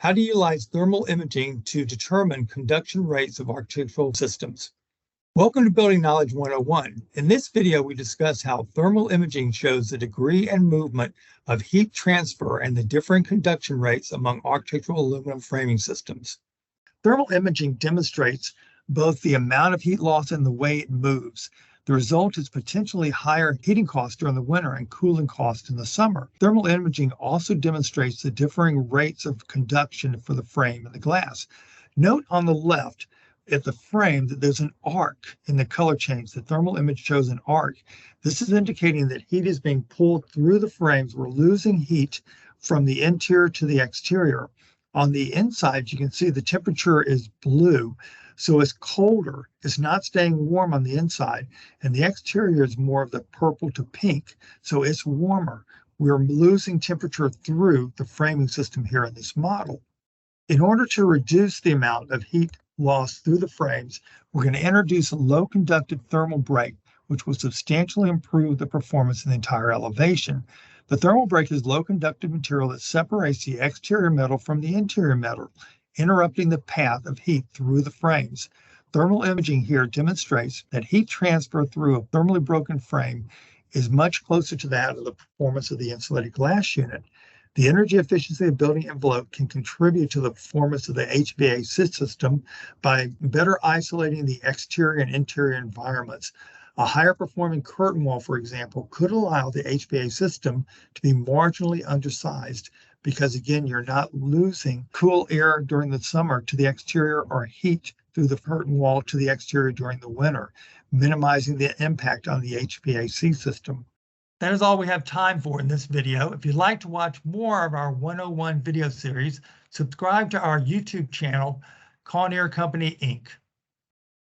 How to utilize thermal imaging to determine conduction rates of architectural systems. Welcome to Building Knowledge 101. In this video, we discuss how thermal imaging shows the degree and movement of heat transfer and the differing conduction rates among architectural aluminum framing systems. Thermal imaging demonstrates both the amount of heat loss and the way it moves. The result is potentially higher heating costs during the winter and cooling costs in the summer. Thermal imaging also demonstrates the differing rates of conduction for the frame and the glass. Note on the left at the frame that there's an arc in the color change. The thermal image shows an arc. This is indicating that heat is being pulled through the frames. We're losing heat from the interior to the exterior. On the inside, you can see the temperature is blue. So it's colder, it's not staying warm on the inside, and the exterior is more of the purple to pink, so it's warmer. We're losing temperature through the framing system here in this model. In order to reduce the amount of heat loss through the frames, we're going to introduce a low conductive thermal break, which will substantially improve the performance in the entire elevation. The thermal break is low conductive material that separates the exterior metal from the interior metal, interrupting the path of heat through the frames. Thermal imaging here demonstrates that heat transfer through a thermally broken frame is much closer to that of the performance of the insulated glass unit. The energy efficiency of the building envelope can contribute to the performance of the HVAC system by better isolating the exterior and interior environments. A higher performing curtain wall, for example, could allow the HVAC system to be marginally undersized because, again, you're not losing cool air during the summer to the exterior or heat through the curtain wall to the exterior during the winter, minimizing the impact on the HVAC system. That is all we have time for in this video. If you'd like to watch more of our 101 video series, subscribe to our YouTube channel, Kawneer Company, Inc.